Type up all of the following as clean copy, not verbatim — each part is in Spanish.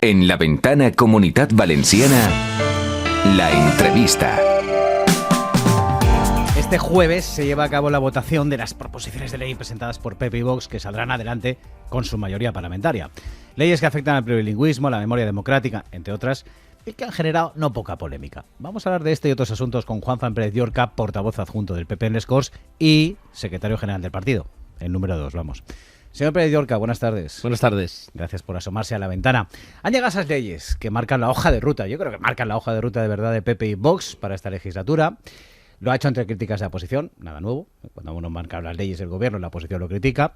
En La Ventana Comunitat Valenciana, la entrevista. Este jueves se lleva a cabo la votación de las proposiciones de ley presentadas por PP y Vox que saldrán adelante con su mayoría parlamentaria. Leyes que afectan al plurilingüismo, la memoria democrática, entre otras, y que han generado no poca polémica. Vamos a hablar de este y otros asuntos con Juan Pérez Llorca, portavoz adjunto del PP en Les Corts y secretario general del partido, el número 2, vamos. Señor Pérez Llorca, buenas tardes. Buenas tardes. Gracias por asomarse a la ventana. Han llegado esas leyes que marcan la hoja de ruta, yo creo que marcan la hoja de ruta de verdad de PP y Vox para esta legislatura. Lo ha hecho entre críticas de la oposición, nada nuevo. Cuando uno marca las leyes del gobierno, la oposición lo critica.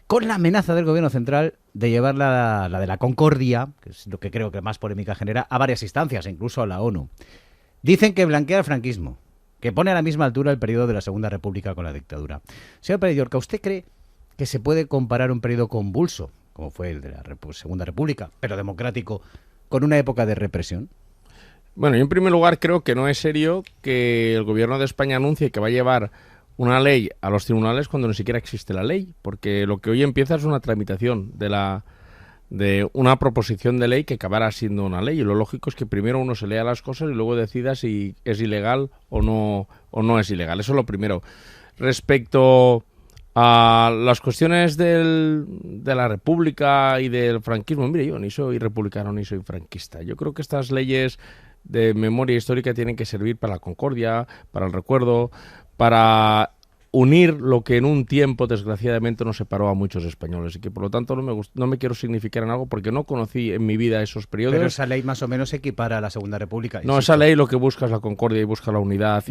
Con la amenaza del gobierno central de llevar la de la concordia, que es lo que creo que más polémica genera, a varias instancias, incluso a la ONU. Dicen que blanquea el franquismo, que pone a la misma altura el periodo de la Segunda República con la dictadura. Señor Pérez Llorca, ¿usted cree que se puede comparar un periodo convulso, como fue el de la Segunda República, pero democrático, con una época de represión? Bueno, yo en primer lugar creo que no es serio que el gobierno de España anuncie que va a llevar una ley a los tribunales cuando ni siquiera existe la ley, porque lo que hoy empieza es una tramitación de una proposición de ley que acabará siendo una ley, y lo lógico es que primero uno se lea las cosas y luego decida si es ilegal o no es ilegal. Eso es lo primero. Respecto a las cuestiones de la República y del franquismo, mire, yo ni soy republicano ni soy franquista. Yo creo que estas leyes de memoria histórica tienen que servir para la concordia, para el recuerdo, para unir lo que en un tiempo desgraciadamente nos separó a muchos españoles, y que por lo tanto no me quiero significar en algo porque no conocí en mi vida esos periodos. Pero esa ley más o menos equipara a la Segunda República. No, esa ley lo que busca es la concordia y busca la unidad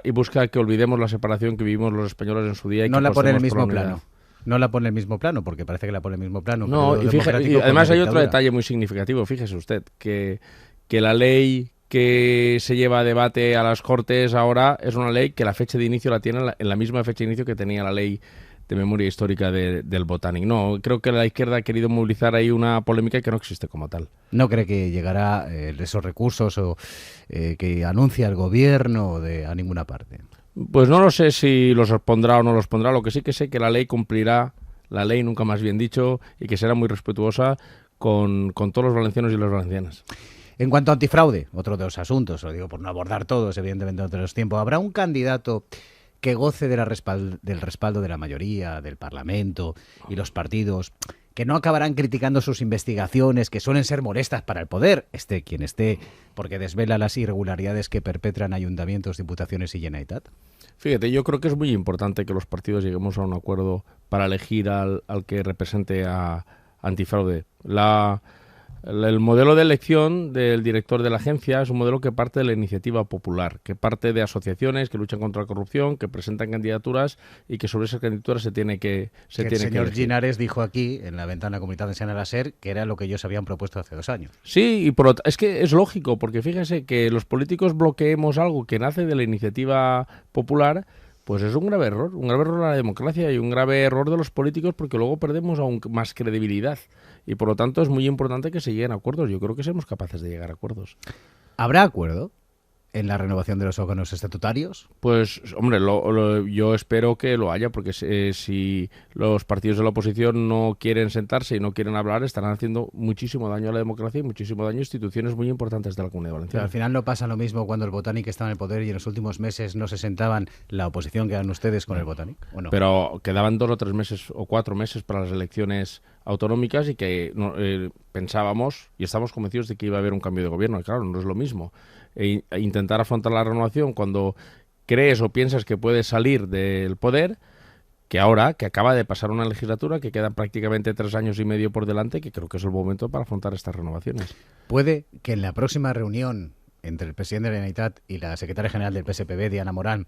y busca que olvidemos la separación que vivimos los españoles en su día. Y no que la pone en el mismo unidad. plano. No la pone en el mismo plano, porque parece que la pone en el mismo plano. No, y además hay otro detalle muy significativo. Fíjese usted que la ley que se lleva a debate a las Cortes ahora es una ley que la fecha de inicio la tiene en la misma fecha de inicio que tenía la ley de memoria histórica del Botanic. No, creo que la izquierda ha querido movilizar ahí una polémica que no existe como tal. ¿No cree que llegará esos recursos o que anuncia el gobierno a ninguna parte? Pues no lo sé si los pondrá o no los pondrá. Lo que sí que sé que la ley cumplirá, la ley nunca más bien dicho, y que será muy respetuosa con todos los valencianos y las valencianas. En cuanto a antifraude, otro de los asuntos, lo digo por no abordar todos, evidentemente no tenemos tiempo, ¿habrá un candidato que goce del respaldo de la mayoría, del Parlamento y los partidos, que no acabarán criticando sus investigaciones, que suelen ser molestas para el poder, esté quien esté, porque desvela las irregularidades que perpetran ayuntamientos, diputaciones y Generalitat? Fíjate, yo creo que es muy importante que los partidos lleguemos a un acuerdo para elegir al que represente a antifraude. El modelo de elección del director de la agencia es un modelo que parte de la iniciativa popular, que parte de asociaciones que luchan contra la corrupción, que presentan candidaturas y que sobre esas candidaturas se tiene que el señor Linares dijo aquí, en la ventana Comunitat Valenciana de la SER, que era lo que ellos habían propuesto hace 2 años. Sí, y es que es lógico, porque fíjese que los políticos bloqueemos algo que nace de la iniciativa popular, pues es un grave error de la democracia y un grave error de los políticos, porque luego perdemos aún más credibilidad. Y por lo tanto es muy importante que se lleguen a acuerdos. Yo creo que seremos capaces de llegar a acuerdos. ¿Habrá acuerdo en la renovación de los órganos estatutarios? Pues, hombre, yo espero que lo haya, porque si los partidos de la oposición no quieren sentarse y no quieren hablar, estarán haciendo muchísimo daño a la democracia y muchísimo daño a instituciones muy importantes de la Comunidad Valenciana. Pero al final no pasa lo mismo cuando el Botanic estaba en el poder y en los últimos meses no se sentaban la oposición que eran ustedes con el Botanic, ¿o no? Pero quedaban 2 o 3 meses o 4 meses para las elecciones autonómicas y que pensábamos y estamos convencidos de que iba a haber un cambio de gobierno. Y claro, no es lo mismo intentar afrontar la renovación cuando crees o piensas que puedes salir del poder, que ahora, que acaba de pasar una legislatura, que quedan prácticamente 3 años y medio por delante, que creo que es el momento para afrontar estas renovaciones. ¿Puede que en la próxima reunión entre el presidente de la Generalitat y la secretaria general del PSPB, Diana Morán,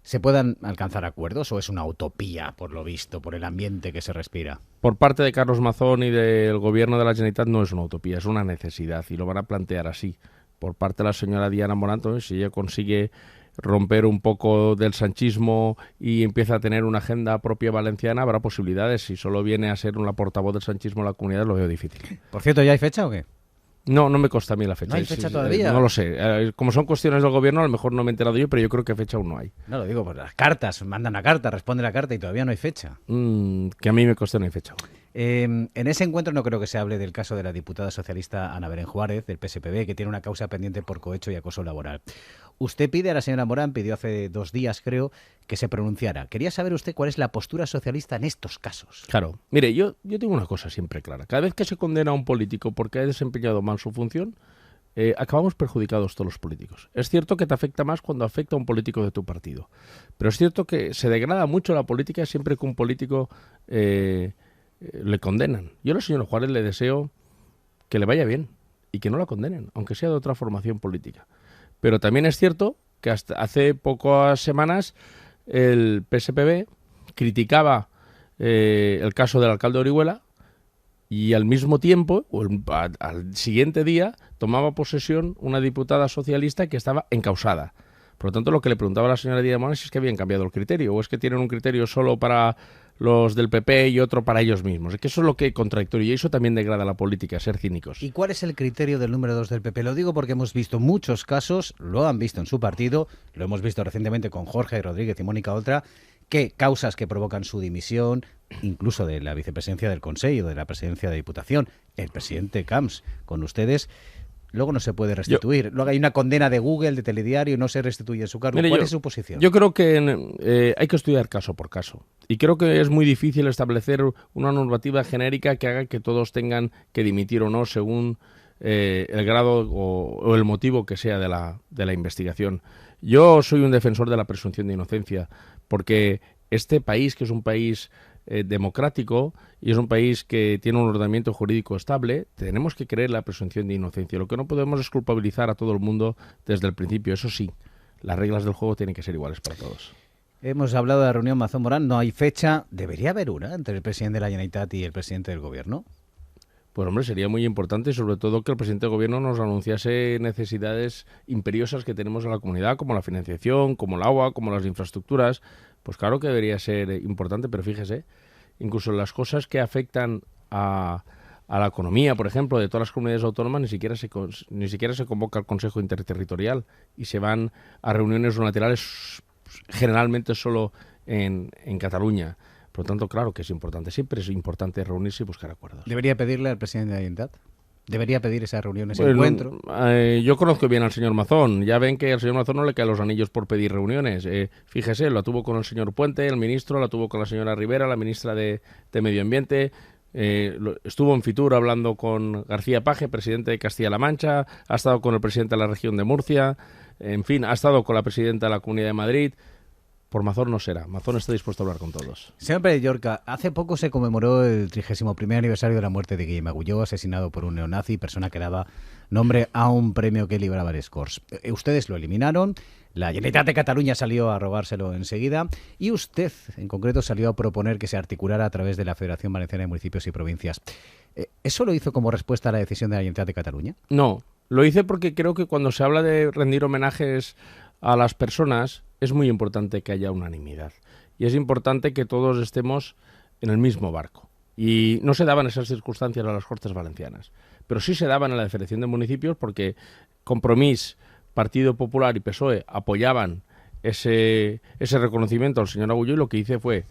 se puedan alcanzar acuerdos, o es una utopía, por lo visto, por el ambiente que se respira? Por parte de Carlos Mazón y del gobierno de la Generalitat no es una utopía, es una necesidad, y lo van a plantear así. Por parte de la señora Diana Morán, si ella consigue romper un poco del sanchismo y empieza a tener una agenda propia valenciana, habrá posibilidades. Si solo viene a ser una portavoz del sanchismo en la comunidad, lo veo difícil. Por cierto, ¿ya hay fecha o qué? No me consta a mí la fecha. ¿No hay fecha todavía? No lo sé. Como son cuestiones del gobierno, a lo mejor no me he enterado yo, pero yo creo que fecha aún no hay. No, lo digo por las cartas. Mandan la carta, responde la carta y todavía no hay fecha. Que a mí me consta no hay fecha. En ese encuentro no creo que se hable del caso de la diputada socialista Ana Belén Juárez, del PSPB, que tiene una causa pendiente por cohecho y acoso laboral. Usted pide a la señora Morán, pidió hace 2 días, creo, que se pronunciara. Quería saber usted cuál es la postura socialista en estos casos. Claro. Mire, yo tengo una cosa siempre clara. Cada vez que se condena a un político porque ha desempeñado mal su función, acabamos perjudicados todos los políticos. Es cierto que te afecta más cuando afecta a un político de tu partido. Pero es cierto que se degrada mucho la política siempre que un político le condenan. Yo a la señora Juárez le deseo que le vaya bien y que no la condenen, aunque sea de otra formación política. Pero también es cierto que hasta hace pocas semanas el PSPB criticaba el caso del alcalde de Orihuela y al mismo tiempo, al siguiente día, tomaba posesión una diputada socialista que estaba encausada. Por lo tanto, lo que le preguntaba a la señora Díaz Morán es que habían cambiado el criterio, o es que tienen un criterio solo para los del PP y otro para ellos mismos. Es que eso es lo que es contradictorio y eso también degrada la política, ser cínicos. ¿Y cuál es el criterio del número 2 del PP? Lo digo porque hemos visto muchos casos, lo han visto en su partido, lo hemos visto recientemente con Jorge Rodríguez y Mónica Oltra, que causas que provocan su dimisión, incluso de la vicepresidencia del Consejo, de la presidencia de Diputación, el presidente Camps, con ustedes, luego no se puede restituir. Luego hay una condena de Google, de Telediario, no se restituye su cargo. Mire, ¿Cuál es su posición? Yo creo que hay que estudiar caso por caso. Y creo que es muy difícil establecer una normativa genérica que haga que todos tengan que dimitir o no según el grado o el motivo que sea de la investigación. Yo soy un defensor de la presunción de inocencia, porque este país, que es un país democrático y es un país que tiene un ordenamiento jurídico estable, tenemos que creer la presunción de inocencia. Lo que no podemos es culpabilizar a todo el mundo desde el principio. Eso sí, las reglas del juego tienen que ser iguales para todos. Hemos hablado de la reunión Mazón-Morán, no hay fecha. ¿Debería haber una entre el presidente de la Generalitat y el presidente del Gobierno? Pues hombre, sería muy importante, sobre todo que el presidente del Gobierno nos anunciase necesidades imperiosas que tenemos en la comunidad, como la financiación, como el agua, como las infraestructuras. Pues claro que debería ser importante, pero fíjese, incluso las cosas que afectan a la economía, por ejemplo, de todas las comunidades autónomas, ni siquiera se convoca al Consejo Interterritorial y se van a reuniones unilaterales generalmente solo en Cataluña. Por lo tanto, claro que es importante. Siempre es importante reunirse y buscar acuerdos. ¿Debería pedirle al presidente de la Generalitat? ¿Debería pedir esa reunión, ese encuentro? Yo conozco bien al señor Mazón. Ya ven que al señor Mazón no le caen los anillos por pedir reuniones. Fíjese, lo tuvo con el señor Puente, el ministro, la tuvo con la señora Rivera, la ministra de Medio Ambiente. Estuvo en Fitur hablando con García Paje, presidente de Castilla-La Mancha. Ha estado con el presidente de la región de Murcia. En fin, ha estado con la presidenta de la Comunidad de Madrid. Por Mazón no será. Mazón está dispuesto a hablar con todos. Señor Pérez Llorca, hace poco se conmemoró el 31º aniversario de la muerte de Guillem Agulló, asesinado por un neonazi, persona que daba nombre a un premio que libraba el Scores. Ustedes lo eliminaron, la Generalitat de Cataluña salió a robárselo enseguida y usted, en concreto, salió a proponer que se articulara a través de la Federación Valenciana de Municipios y Provincias. ¿Eso lo hizo como respuesta a la decisión de la Generalitat de Cataluña? No, lo hice porque creo que cuando se habla de rendir homenajes a las personas, es muy importante que haya unanimidad. Y es importante que todos estemos en el mismo barco. Y no se daban esas circunstancias a las Cortes Valencianas. Pero sí se daban a la Federación de Municipios porque Compromís, Partido Popular y PSOE apoyaban ese reconocimiento al señor Agulló y lo que hice fue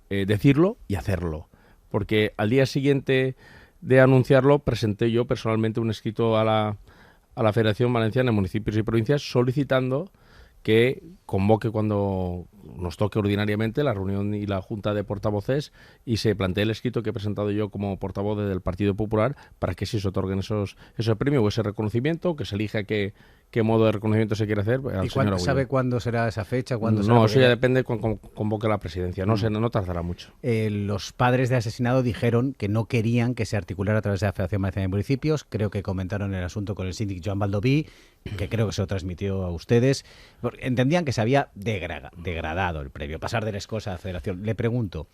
decirlo y hacerlo. Porque al día siguiente de anunciarlo presenté yo personalmente un escrito a la Federación Valenciana de Municipios y Provincias solicitando que convoque cuando nos toque ordinariamente la reunión y la junta de portavoces y se plantee el escrito que he presentado yo como portavoz del Partido Popular para que sí se otorguen ese premio o ese reconocimiento, que se elija qué modo de reconocimiento se quiere hacer al señor Agulló. ¿Sabe cuándo será esa fecha? No, eso ya depende cuando convoque la presidencia, no tardará mucho. Los padres de asesinado dijeron que no querían que se articulara a través de la Federación Valenciana de Municipios. Creo que comentaron el asunto con el síndic Joan Baldoví, que creo que se lo transmitió a ustedes. Entendían que se había degradado el premio, pasar del Scores a la Federación. Le pregunto,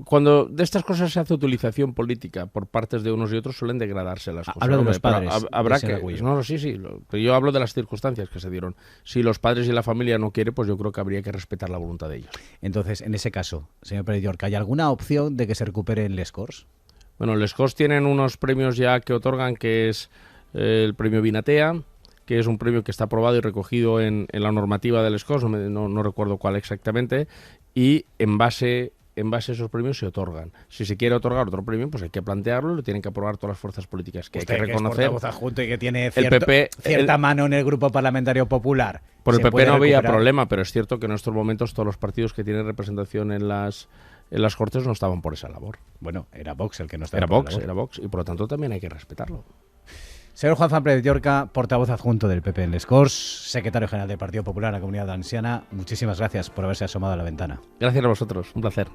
cuando de estas cosas se hace utilización política por partes de unos y otros, suelen degradarse las cosas. Hablo de los padres. Habrá que... Pero yo hablo de las circunstancias que se dieron. Si los padres y la familia no quieren, pues yo creo que habría que respetar la voluntad de ellos. Entonces, en ese caso, señor Pérez Llorca, ¿hay alguna opción de que se recuperen les Scores? Bueno, les Scores tienen unos premios ya que otorgan, que es el premio Vinatea, que es un premio que está aprobado y recogido en la normativa del Scores, no recuerdo cuál exactamente, y en base en base a esos premios se otorgan. Si se quiere otorgar otro premio, pues hay que plantearlo y lo tienen que aprobar todas las fuerzas políticas. Que Usted, hay que reconocer. Que es portavoz adjunto y que tiene PP, cierta mano en el Grupo Parlamentario Popular. Por el ¿Se PP puede no había recuperar? problema, pero es cierto que en estos momentos todos los partidos que tienen representación en las Cortes no estaban por esa labor. Bueno, era Vox el que no estaba. Era por la Vox, labor. era Vox, y por lo tanto también hay que respetarlo. Señor Juan Fran Pérez Llorca, portavoz adjunto del PP en Les Corts, secretario general del Partido Popular en la Comunidad Valenciana, muchísimas gracias por haberse asomado a la ventana. Gracias a vosotros, un placer.